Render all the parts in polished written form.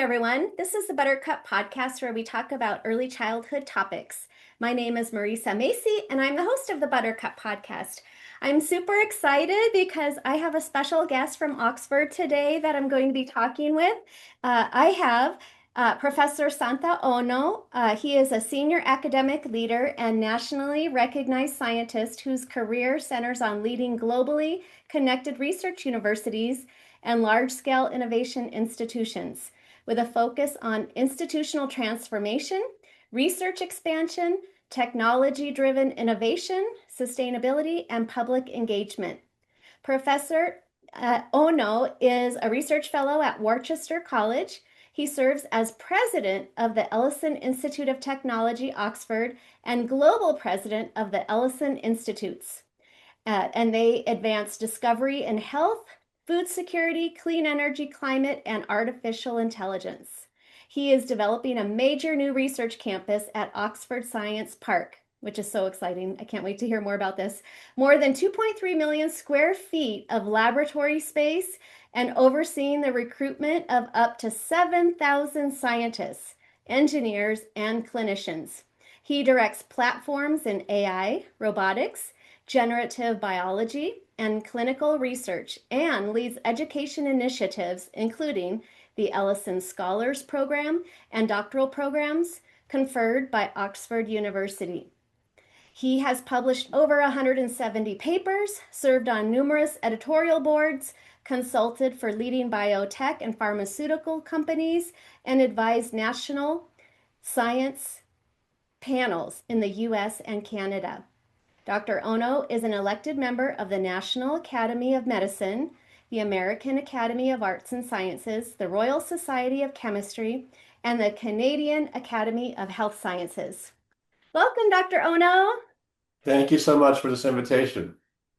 everyone. This is the Buttercup Podcast where we talk about early childhood topics. My name is Marisa Macy, and I'm the host of the Buttercup Podcast. I'm super excited because I have a special guest from Oxford today that I'm going to be talking with. I have Professor Santa Ono. He is a senior academic leader and nationally recognized scientist whose career centers on leading globally connected research universities and large-scale innovation institutions, with a focus on institutional transformation, research expansion, technology-driven innovation, sustainability, and public engagement. Professor Ono is a research fellow at Worcester College. He serves as president of the Ellison Institute of Technology, Oxford, and global president of the Ellison Institutes. And they advance discovery in health, food security, clean energy, climate, and artificial intelligence. He is developing a major new research campus at Oxford Science Park, which is so exciting. I can't wait to hear more about this. More than 2.3 million square feet of laboratory space and overseeing the recruitment of up to 7,000 scientists, engineers, and clinicians. He directs platforms in AI, robotics, generative biology, and clinical research, and leads education initiatives including the Ellison Scholars Programme and doctoral programs conferred by Oxford University. He has published over 170 papers, served on numerous editorial boards, consulted for leading biotech and pharmaceutical companies, and advised national science panels in the US and Canada. Dr. Ono is an elected member of the National Academy of Medicine, the American Academy of Arts and Sciences, the Royal Society of Chemistry, and the Canadian Academy of Health Sciences. Welcome, Dr. Ono. Thank you so much for this invitation.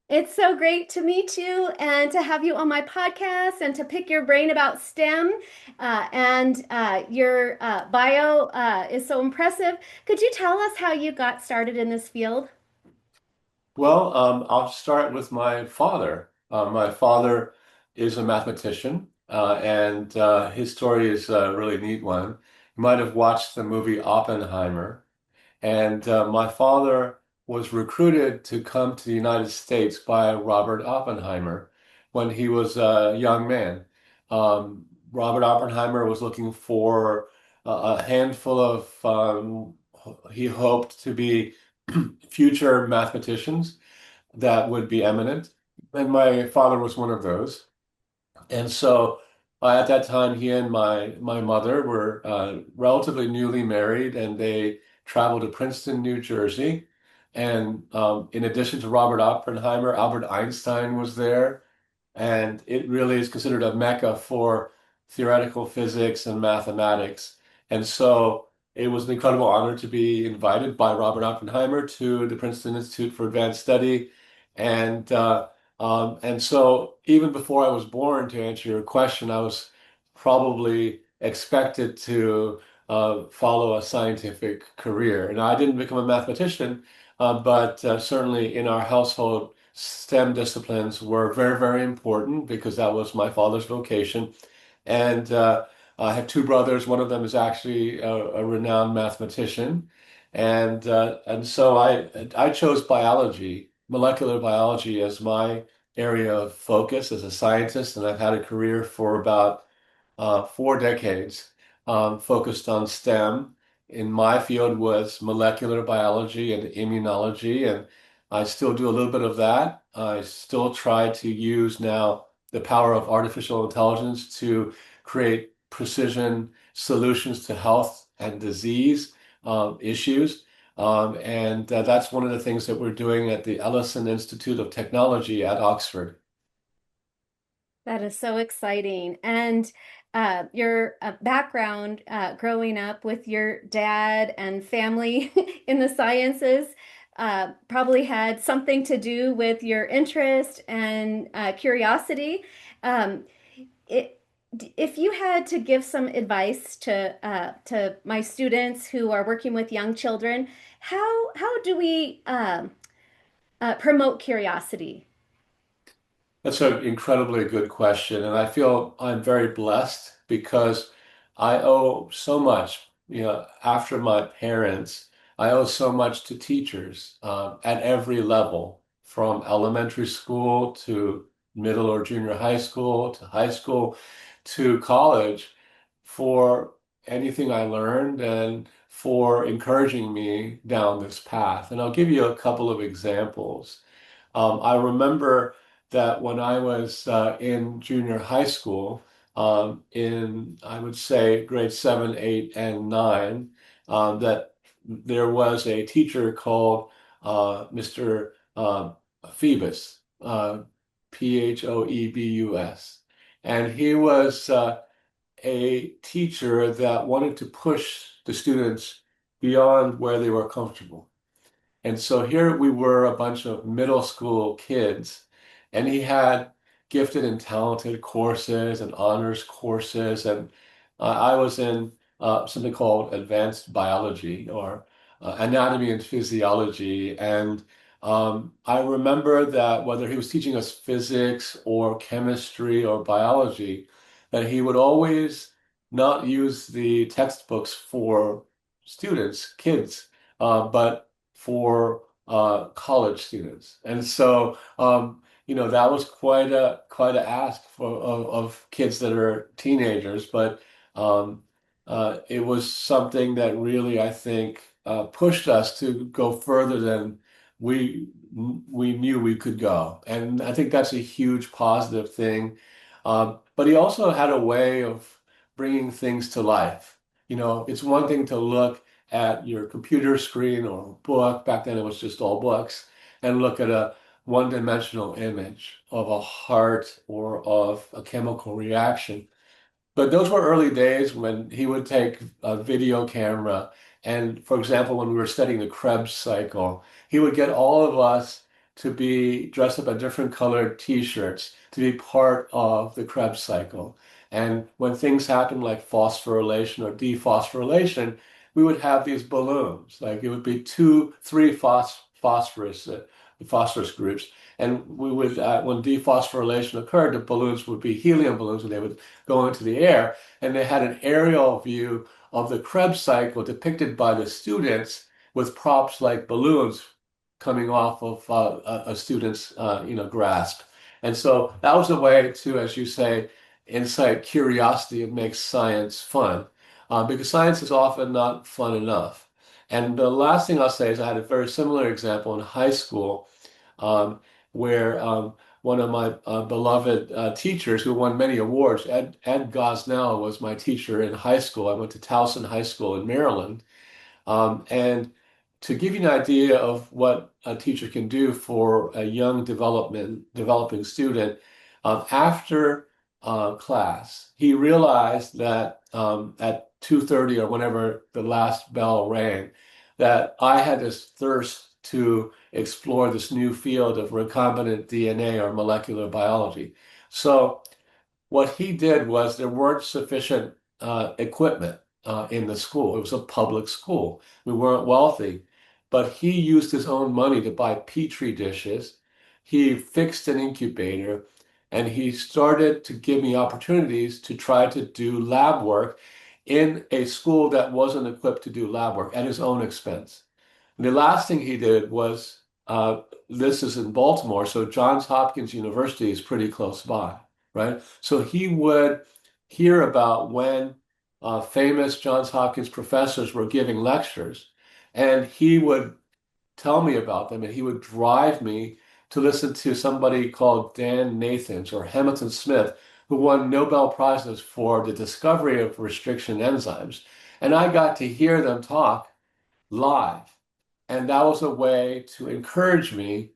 It's so great to meet you and to have you on my podcast and to pick your brain about STEM. Your bio is so impressive. Could you tell us how you got started in this field? Well, I'll start with my father. My father is a mathematician, and his story is a really neat one. You might have watched the movie Oppenheimer, and my father was recruited to come to the United States by Robert Oppenheimer when he was a young man. Robert Oppenheimer was looking for a handful of, he hoped to be future mathematicians that would be eminent. And my father was one of those. And so at that time, he and my mother were relatively newly married, and they traveled to Princeton, New Jersey. And in addition to Robert Oppenheimer, Albert Einstein was there. And it really is considered a mecca for theoretical physics and mathematics. And so it was an incredible honor to be invited by Robert Oppenheimer to the Princeton Institute for Advanced Study. And so even before I was born, to answer your question, I was probably expected to follow a scientific career. And I didn't become a mathematician, but certainly in our household, STEM disciplines were very, very important because that was my father's vocation. And I have two brothers. One of them is actually a renowned mathematician. And so I chose biology, molecular biology, as my area of focus as a scientist, and I've had a career for about 4 decades focused on STEM. In my field was molecular biology and immunology, and I still do a little bit of that. I still try to use now the power of artificial intelligence to create precision solutions to health and disease issues. And that's one of the things that we're doing at the Ellison Institute of Technology at Oxford. That is so exciting. And your background growing up with your dad and family in the sciences probably had something to do with your interest and curiosity. Um, it, if you had to give some advice to my students who are working with young children, how do we promote curiosity? That's an incredibly good question, and I feel I'm very blessed because I owe so much, after my parents, I owe so much to teachers at every level, from elementary school to middle or junior high school to college, for anything I learned and for encouraging me down this path. And I'll give you a couple of examples. I remember that when I was in junior high school, in I would say grade 7, 8, and 9, that there was a teacher called Mr. Phoebus, Phoebus, and he was a teacher that wanted to push the students beyond where they were comfortable. And so here we were, a bunch of middle school kids, and he had gifted and talented courses and honors courses. And I was in something called advanced biology, or anatomy and physiology. And I remember that whether he was teaching us physics or chemistry or biology, that he would always not use the textbooks for students, kids, but for college students. And so, that was quite a ask of kids that are teenagers, but um, it was something that really, I think, pushed us to go further than we we knew we could go. And I think that's a huge positive thing. But he also had a way of bringing things to life. It's one thing to look at your computer screen or a book, back then it was just all books, and look at a one-dimensional image of a heart or of a chemical reaction. But those were early days when he would take a video camera. And for example, when we were studying the Krebs cycle, he would get all of us to be dressed up in different colored t-shirts to be part of the Krebs cycle. And when things happened like phosphorylation or dephosphorylation, we would have these balloons. Like it would be two, three phosphorus groups. And we would, when dephosphorylation occurred, the balloons would be helium balloons, and they would go into the air, and they had an aerial view of the Krebs cycle depicted by the students with props like balloons coming off of a student's grasp. And so that was a way to, as you say, incite curiosity and make science fun, because science is often not fun enough. And the last thing I'll say is I had a very similar example in high school, um, where one of my beloved teachers who won many awards, Ed Gosnell, was my teacher in high school. I went to Towson High School in Maryland. And to give you an idea of what a teacher can do for a young developing student, after class, he realized that at 2:30 or whenever the last bell rang, that I had this thirst to explore this new field of recombinant DNA or molecular biology. So what he did was there weren't sufficient equipment in the school. It was a public school. We weren't wealthy, but he used his own money to buy petri dishes. He fixed an incubator, and he started to give me opportunities to try to do lab work in a school that wasn't equipped to do lab work at his own expense. The last thing he did was, this is in Baltimore, so Johns Hopkins University is pretty close by, right? So he would hear about when famous Johns Hopkins professors were giving lectures, and he would tell me about them, and he would drive me to listen to somebody called Dan Nathans or Hamilton Smith, who won Nobel Prizes for the discovery of restriction enzymes. And I got to hear them talk live. And that was a way to encourage me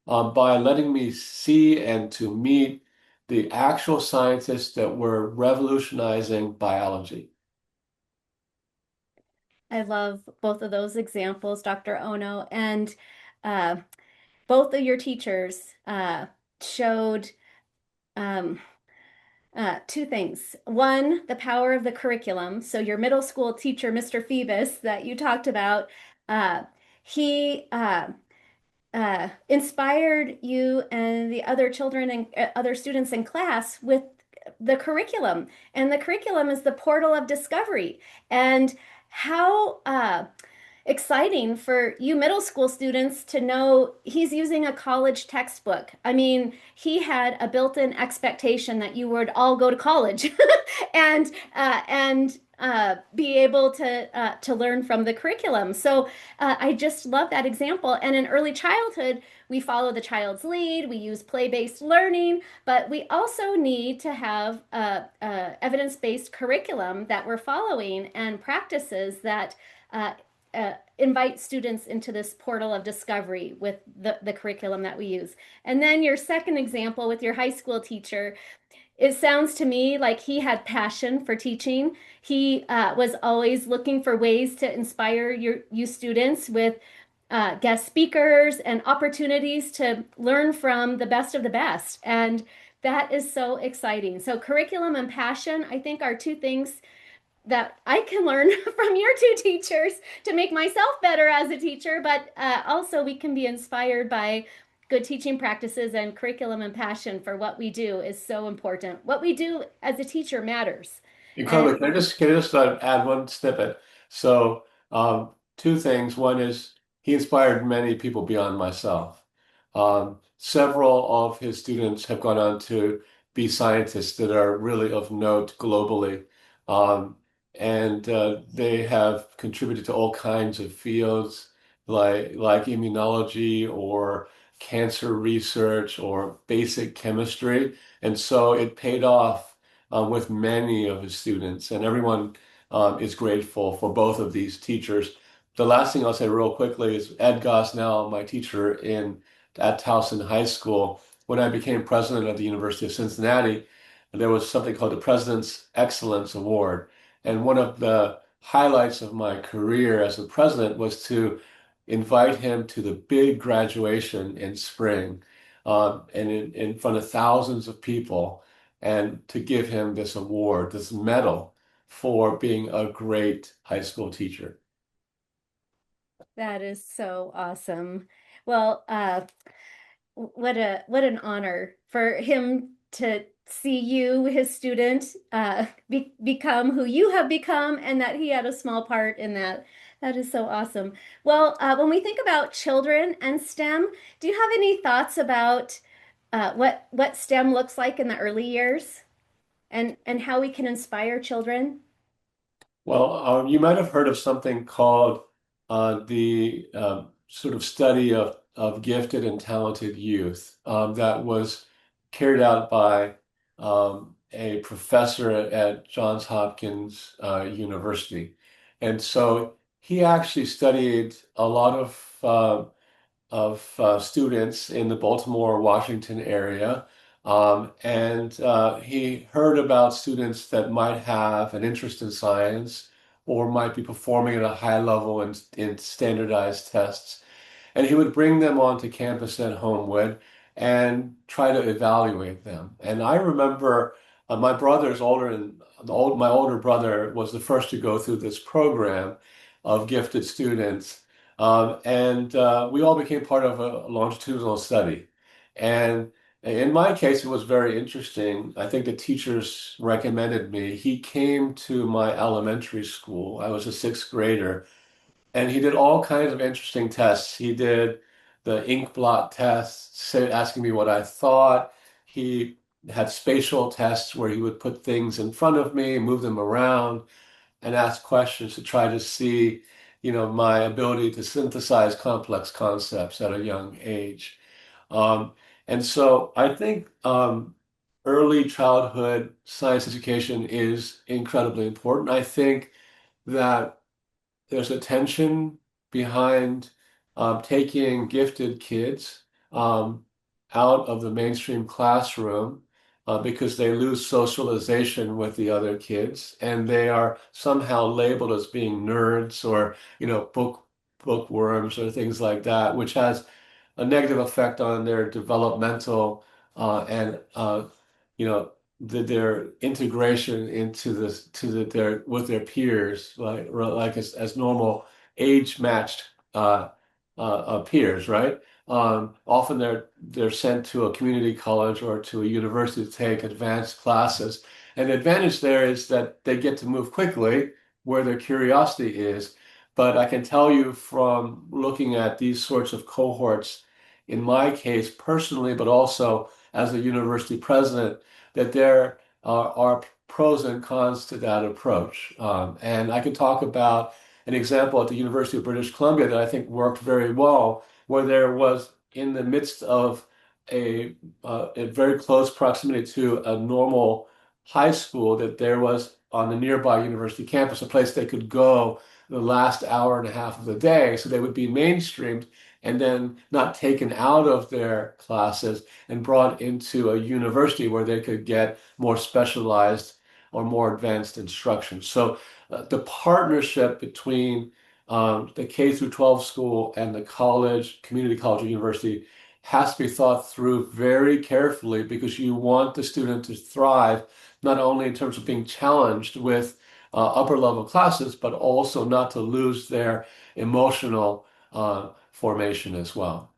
by letting me see and to meet the actual scientists that were revolutionizing biology. I love both of those examples, Dr. Ono, and uh, both of your teachers showed um, two things. One, the power of the curriculum. So your middle school teacher, Mr. Phoebus, that you talked about, uh, he inspired you and the other children and other students in class with the curriculum. And the curriculum is the portal of discovery. And how exciting for you middle school students to know he's using a college textbook. I mean, he had a built-in expectation that you would all go to college and be able to learn from the curriculum. So I just love that example. And in early childhood, we follow the child's lead. We use play-based learning, but we also need to have evidence-based curriculum that we're following and practices that uh, invite students into this portal of discovery with the curriculum that we use. And then your second example with your high school teacher, it sounds to me like he had passion for teaching. He was always looking for ways to inspire you students with guest speakers and opportunities to learn from the best of the best. And that is so exciting. So, curriculum and passion, I think, are two things that I can learn from your two teachers to make myself better as a teacher, but also we can be inspired by good teaching practices, and curriculum and passion for what we do is so important. What we do as a teacher matters. And Carla, can I just add one snippet? So, two things. One is he inspired many people beyond myself. Several of his students have gone on to be scientists that are really of note globally. Um, and they have contributed to all kinds of fields like immunology or cancer research or basic chemistry. And so it paid off with many of his students, and everyone is grateful for both of these teachers. The last thing I'll say real quickly is Ed Gosnell, my teacher at Towson High School. When I became president of the University of Cincinnati, there was something called the President's Excellence Award. And one of the highlights of my career as the president was to invite him to the big graduation in spring, and in front of thousands of people, and to give him this award, this medal for being a great high school teacher. that is so awesome. Well, what an honor for him to see you, his student, become who you have become, and that he had a small part in that. That is so awesome. Well, when we think about children and STEM, do you have any thoughts about what STEM looks like in the early years and how we can inspire children? Well, you might have heard of something called the sort of study of gifted and talented youth that was carried out by a professor at Johns Hopkins University. And so he actually studied a lot of students in the Baltimore, Washington area. And he heard about students that might have an interest in science or might be performing at a high level in standardized tests. And he would bring them onto campus at Homewood and try to evaluate them. And I remember my brother's older, and my older brother was the first to go through this program of gifted students. And we all became part of a longitudinal study. And in my case, it was very interesting. I think the teachers recommended me. He came to my elementary school. I was a sixth grader, and he did all kinds of interesting tests. He did the ink blot test, asking me what I thought. He had spatial tests where he would put things in front of me, move them around, and ask questions to try to see, my ability to synthesize complex concepts at a young age. Um, and so I think early childhood science education is incredibly important. I think that there's a tension behind taking gifted kids um, out of the mainstream classroom because they lose socialization with the other kids, and they are somehow labeled as being nerds or bookworms or things like that, which has a negative effect on their developmental and you know their integration into this their with their peers, like as normal age matched peers, right? Often they're sent to a community college or to a university to take advanced classes. And the advantage there is that they get to move quickly where their curiosity is. But I can tell you from looking at these sorts of cohorts, in my case personally, but also as a university president, that there are pros and cons to that approach. And I can talk about an example at the University of British Columbia that I think worked very well, where there was in the midst of a very close proximity to a normal high school, that there was on the nearby university campus a place they could go the last hour and a half of the day. So they would be mainstreamed and then not taken out of their classes and brought into a university where they could get more specialized or more advanced instruction. So the partnership between the K through 12 school and the college, community college or university has to be thought through very carefully because you want the student to thrive, not only in terms of being challenged with upper level classes, but also not to lose their emotional formation as well.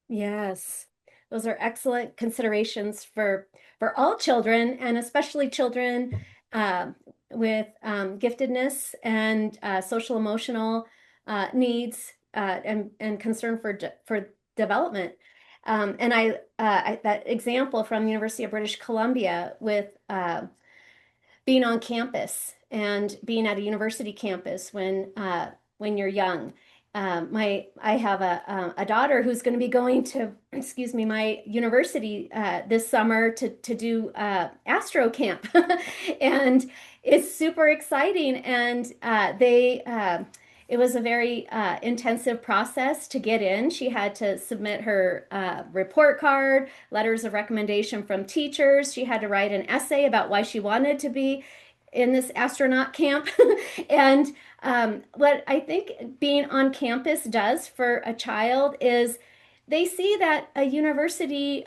Yes, those are excellent considerations for all children, and especially children uh, with giftedness and social emotional needs and concern for development. That example from the University of British Columbia with being on campus and being at a university campus when you're young. I have a daughter who's going to be going to, excuse me, my university this summer to do Astro Camp, and it's super exciting. And it was a very intensive process to get in. She had to submit her report card, letters of recommendation from teachers. She had to write an essay about why she wanted to be in this astronaut camp. And what I think being on campus does for a child is they see that a university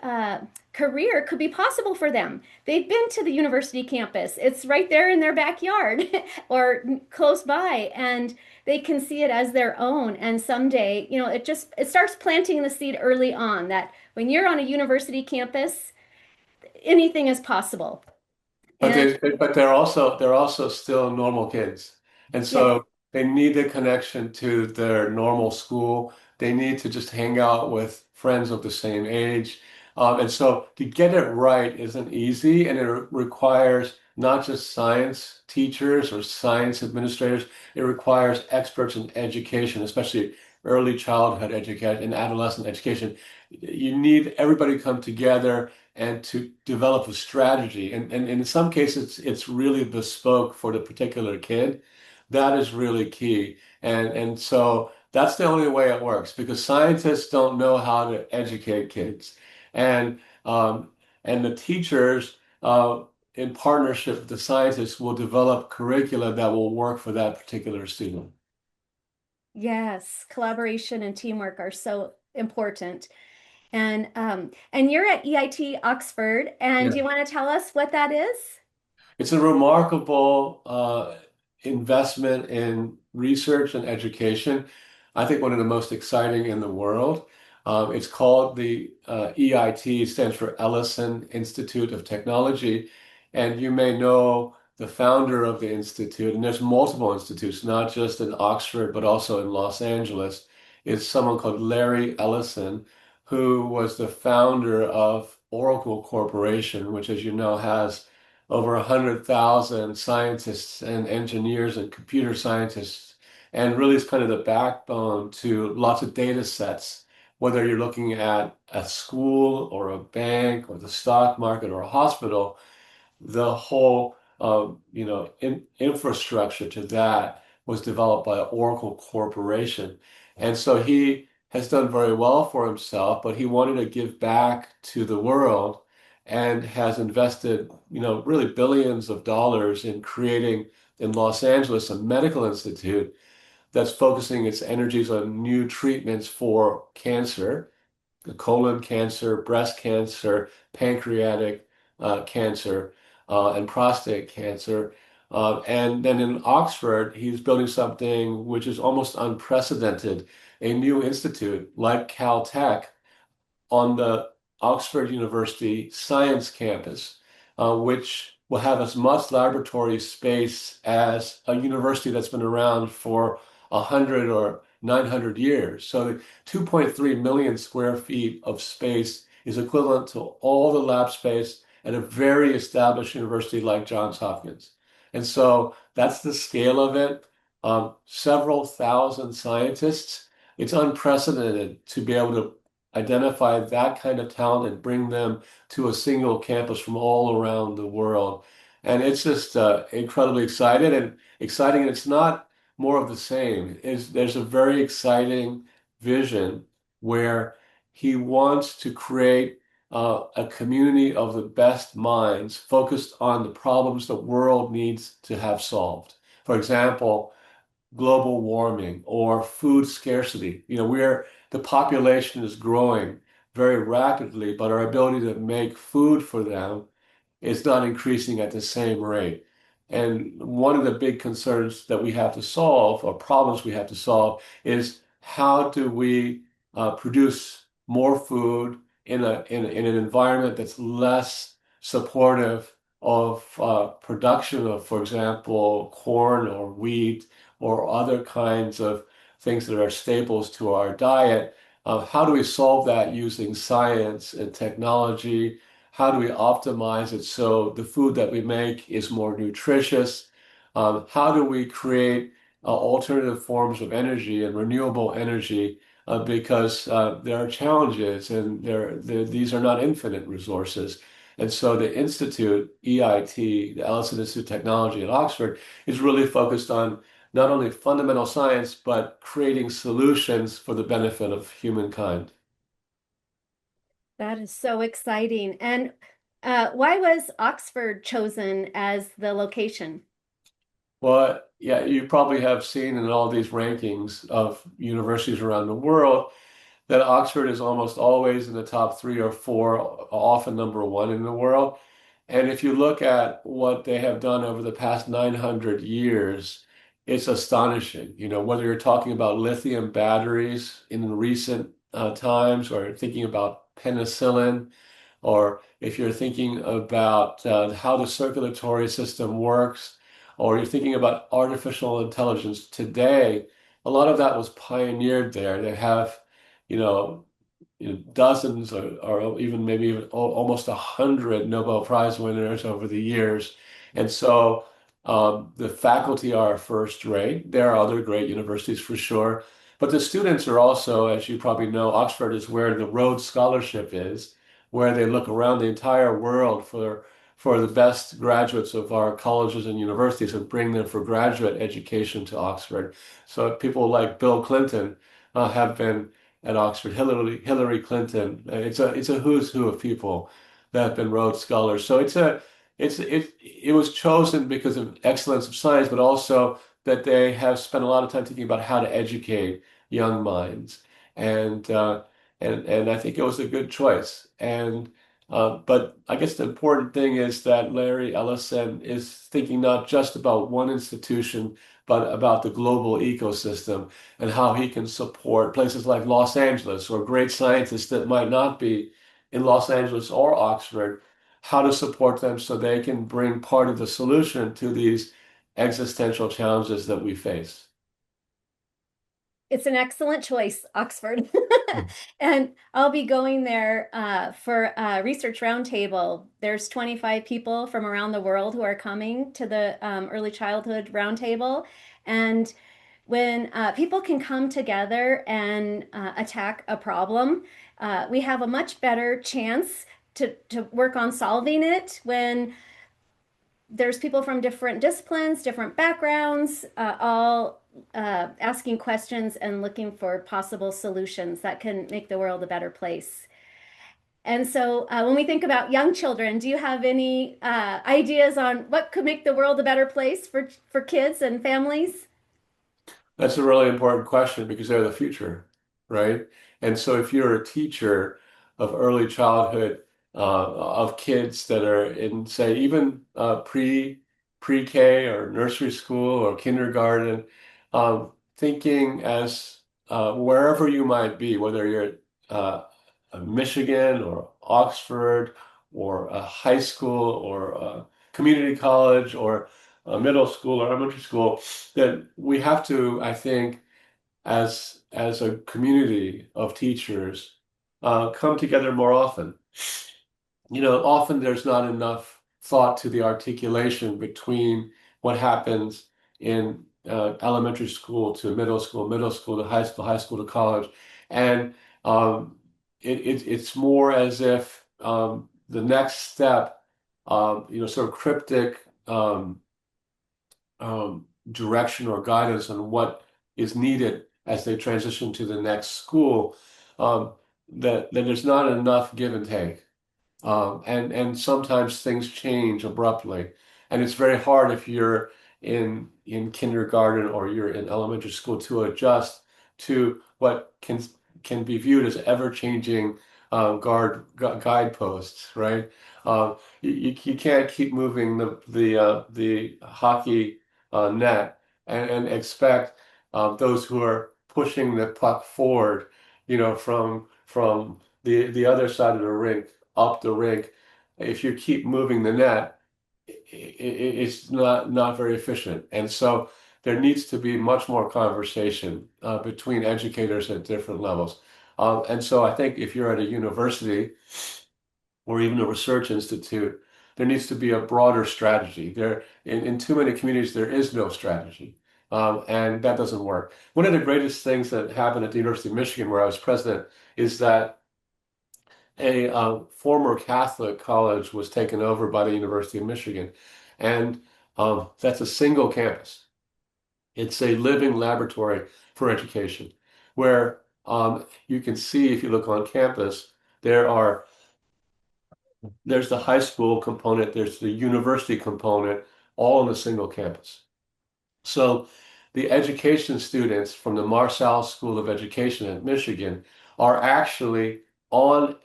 career could be possible for them. They've been to the university campus, it's right there in their backyard or close by, and they can see it as their own. And someday, it starts planting the seed early on that when you're on a university campus, anything is possible. But And they're also still normal kids. And yes, so they need the connection to their normal school. They need to just hang out with friends of the same age. And so to get it right isn't easy, and it requires not just science teachers or science administrators, it requires experts in education, especially early childhood education and adolescent education. You need everybody to come together and to develop a strategy. And in some cases, it's really bespoke for the particular kid. That is really key. And so that's the only way it works because scientists don't know how to educate kids. And and the teachers, in partnership with the scientists, will develop curricula that will work for that particular student. yes, collaboration and teamwork are so important. And you're at EIT Oxford, and Yeah. do you want to tell us what that is? It's a remarkable investment in research and education. I think one of the most exciting in the world. It's called the EIT, stands for Ellison Institute of Technology. And you may know the founder of the institute, and there's multiple institutes, not just in Oxford, but also in Los Angeles. It's someone called Larry Ellison, who was the founder of Oracle Corporation, which, as you know, has over 100,000 scientists and engineers and computer scientists, and really is kind of the backbone to lots of data sets, whether you're looking at a school or a bank or the stock market or a hospital, the whole infrastructure to that was developed by Oracle Corporation. And so he has done very well for himself, but he wanted to give back to the world and has invested, really billions of dollars in creating in Los Angeles a medical institute that's focusing its energies on new treatments for cancer, colon cancer, breast cancer, pancreatic cancer, and prostate cancer. And then in Oxford, he's building something which is almost unprecedented, a new institute like Caltech on the Oxford University Science Campus, which will have as much laboratory space as a university that's been around for 100 or 900 years. So the 2.3 million square feet of space is equivalent to all the lab space at a very established university like Johns Hopkins. And so that's the scale of it. Several thousand scientists. It's unprecedented to be able to identify that kind of talent and bring them to a single campus from all around the world. And it's just incredibly exciting. And it's not more of the same. There's a very exciting vision where he wants to create a community of the best minds focused on the problems the world needs to have solved. For example, global warming or food scarcity. The population is growing very rapidly, but our ability to make food for them is not increasing at the same rate. And one of the big concerns that we have to solve, or problems we have to solve, is how do we produce more food in an environment that's less supportive of production of, for example, corn or wheat or other kinds of things that are staples to our diet. How do we solve that using science and technology? How do we optimize it so the food that we make is more nutritious? How do we create alternative forms of energy and renewable energy? Because there are challenges and these are not infinite resources. And so the Institute, EIT, the Ellison Institute of Technology at Oxford, is really focused on not only fundamental science, but creating solutions for the benefit of humankind. That is so exciting. And why was Oxford chosen as the location? Well, yeah, you probably have seen in all these rankings of universities around the world that Oxford is almost always in the top three or four, often number one in the world. And if you look at what they have done over the past 900 years, it's astonishing. Whether you're talking about lithium batteries in recent times or thinking about penicillin, or if you're thinking about how the circulatory system works, or you're thinking about artificial intelligence today, a lot of that was pioneered there. They have, you know, dozens or even maybe even almost 100 Nobel Prize winners over the years. And so the faculty are first rate. There are other great universities for sure. But the students are also, as you probably know, Oxford is where the Rhodes Scholarship is, where they look around the entire world for the best graduates of our colleges and universities and bring them for graduate education to Oxford. So people like Bill Clinton have been at Oxford, Hillary Clinton. It's a who's who of people that have been Rhodes Scholars. So it was chosen because of excellence of science, but also that they have spent a lot of time thinking about how to educate young minds, and and I think it was a good choice. But I guess the important thing is that Larry Ellison is thinking not just about one institution, but about the global ecosystem and how he can support places like Los Angeles or great scientists that might not be in Los Angeles or Oxford, how to support them so they can bring part of the solution to these existential challenges that we face. It's an excellent choice, Oxford. And I'll be going there for a research roundtable. There's 25 people from around the world who are coming to the early childhood roundtable. And when people can come together and attack a problem, we have a much better chance to work on solving it when there's people from different disciplines, different backgrounds, all asking questions and looking for possible solutions that can make the world a better place. And so, when we think about young children, do you have any ideas on what could make the world a better place for kids and families? That's a really important question because they're the future, right? And so if you're a teacher of early childhood, of kids that are in, say, even pre-K pre-K or nursery school or kindergarten, thinking as wherever you might be, whether you're at Michigan or Oxford or a high school or a community college or a middle school or elementary school, that we have to, I think, as a community of teachers, come together more often. Often there's not enough thought to the articulation between what happens in elementary school to middle school to high school to college, and um, it's more as if the next step, sort of cryptic direction or guidance on what is needed as they transition to the next school, um, that there's not enough give and take. And sometimes things change abruptly, and it's very hard if you're in kindergarten or you're in elementary school to adjust to what can be viewed as ever-changing guideposts, right? You can't keep moving the hockey net and expect those who are pushing the puck forward, from the other side of the rink up the rink. If you keep moving the net, it's not very efficient. And so there needs to be much more conversation between educators at different levels. And so I think if you're at a university or even a research institute, there needs to be a broader strategy. In too many communities, there is no strategy. And that doesn't work. One of the greatest things that happened at the University of Michigan, where I was president, is that a former Catholic college was taken over by the University of Michigan. And that's a single campus. It's a living laboratory for education where you can see if you look on campus, there's the high school component, there's the university component, all on a single campus. So the education students from the Marshall School of Education at Michigan are actually on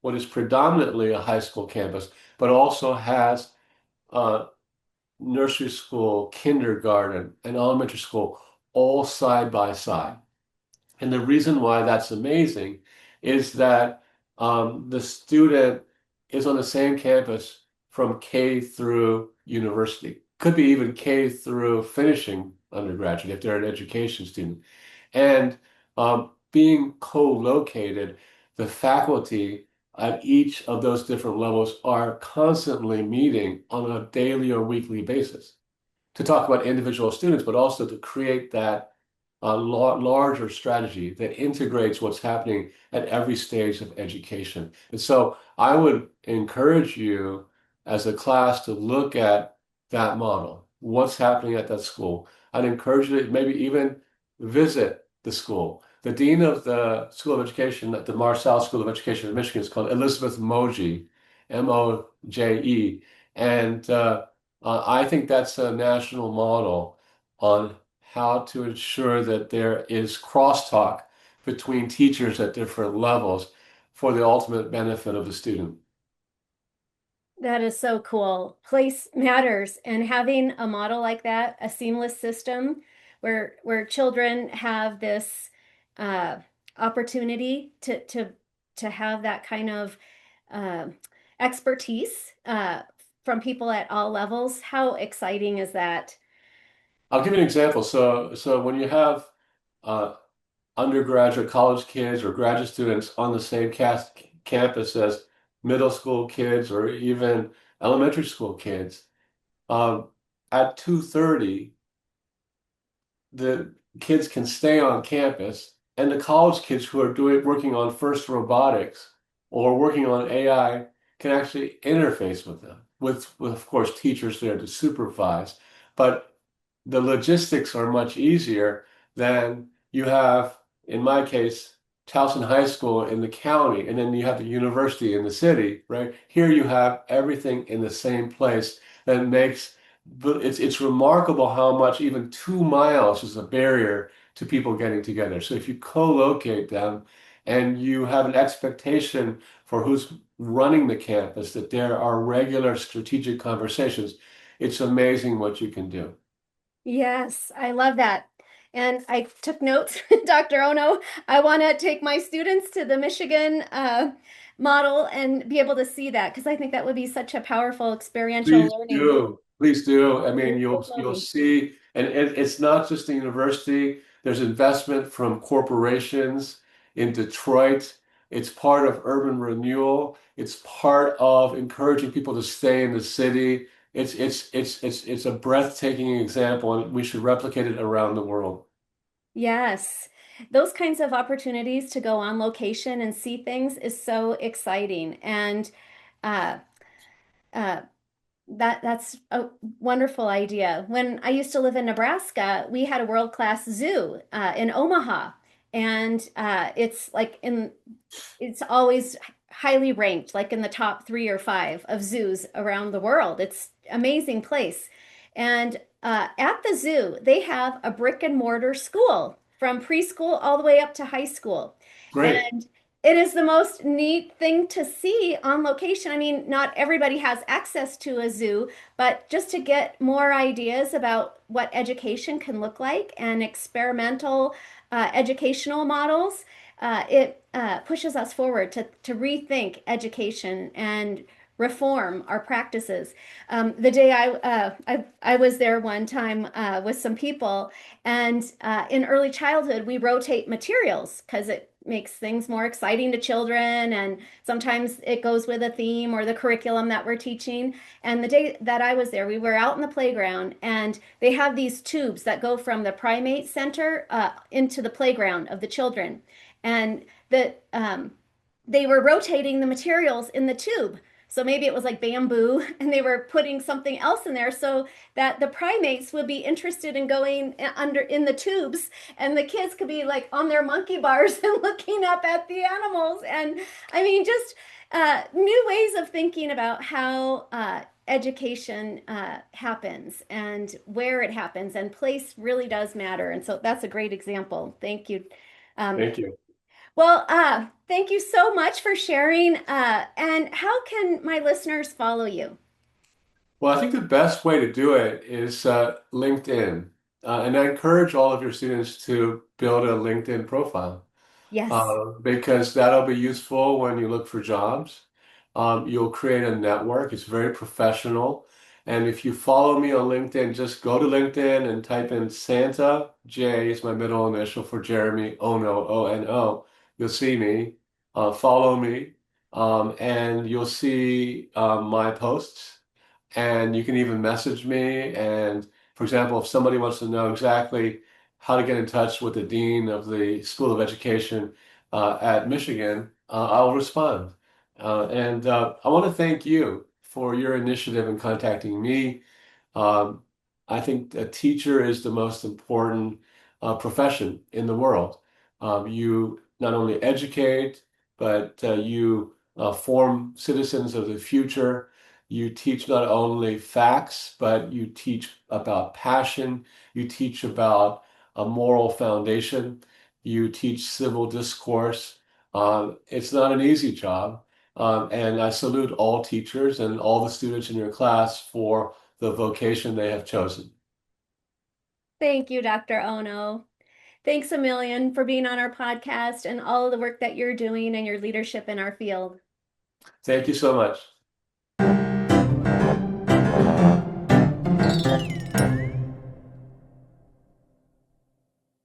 what is predominantly a high school campus, but also has uh, nursery school, kindergarten, and elementary school all side by side. And the reason why that's amazing is that the student is on the same campus from K through university. Could be even K through finishing undergraduate if they're an education student. And being co-located, the faculty at each of those different levels are constantly meeting on a daily or weekly basis to talk about individual students, but also to create that larger strategy that integrates what's happening at every stage of education. And so I would encourage you as a class to look at that model, what's happening at that school. I'd encourage you to maybe even visit the school. The dean of the School of Education at the Marshall School of Education in Michigan is called Elizabeth Moje, Moje. And I think that's a national model on how to ensure that there is crosstalk between teachers at different levels for the ultimate benefit of the student. That is so cool. Place matters, and having a model like that, a seamless system where children have this uh, opportunity to have that kind of uh, expertise from people at all levels. How exciting is that? I'll give you an example. So when you have uh, undergraduate college kids or graduate students on the same campus as middle school kids or even elementary school kids, um, at 2:30 the kids can stay on campus, and the college kids who are working on first robotics or working on AI can actually interface with them, with of course teachers there to supervise. But the logistics are much easier than you have, in my case, Towson High School in the county, and then you have the university in the city, right? Here you have everything in the same place that makes but it's remarkable how much even 2 miles is a barrier to people getting together. So if you co-locate them and you have an expectation for who's running the campus, that there are regular strategic conversations, it's amazing what you can do. Yes, I love that. And I took notes, Dr. Ono. I want to take my students to the Michigan model and be able to see that because I think that would be such a powerful experiential Please learning do. Please do. I mean, for you'll children. see, and it's not just the university. There's investment from corporations in Detroit. It's part of urban renewal. It's part of encouraging people to stay in the city. It's a breathtaking example, and we should replicate it around the world. Yes, those kinds of opportunities to go on location and see things is so exciting. And uh, uh, that's a wonderful idea. When I used to live in Nebraska, we had a world-class zoo in Omaha, and it's always highly ranked, like in the top 3 or 5 of zoos around the world. It's an amazing place. And at the zoo, they have a brick and mortar school from preschool all the way up to high school. Great. And it is the most neat thing to see on location. I mean, not everybody has access to a zoo, but just to get more ideas about what education can look like and experimental educational models, it pushes us forward to rethink education and reform our practices. The day I was there one time with some people, and in early childhood we rotate materials because it makes things more exciting to children, and sometimes it goes with a theme or the curriculum that we're teaching. And the day that I was there, we were out in the playground, and they have these tubes that go from the primate center into the playground of the children, and they were rotating the materials in the tube. So maybe it was like bamboo, and they were putting something else in there so that the primates would be interested in going under in the tubes, and the kids could be like on their monkey bars and looking up at the animals. And I mean, just new ways of thinking about how education happens and where it happens, and place really does matter. And so that's a great example. Thank you. Um, Thank you. Thank you so much for sharing. And how can my listeners follow you? Well, I think the best way to do it is LinkedIn. And I encourage all of your students to build a LinkedIn profile. Yes. Because that'll be useful when you look for jobs. You'll create a network. It's very professional. And if you follow me on LinkedIn, just go to LinkedIn and type in Santa. J is my middle initial for Jeremy, Ono, O-N-O. You'll see me. Follow me. And you'll see my posts. And you can even message me. And for example, if somebody wants to know exactly how to get in touch with the dean of the School of Education at Michigan, I'll respond. And I want to thank you for your initiative in contacting me. Um, I think a teacher is the most important profession in the world. You not only educate, but you form citizens of the future. You teach not only facts, but you teach about passion. You teach about a moral foundation. You teach civil discourse. It's not an easy job. And I salute all teachers and all the students in your class for the vocation they have chosen. Thank you, Dr. Ono. Thanks a million for being on our podcast and all of the work that you're doing and your leadership in our field. Thank you so much.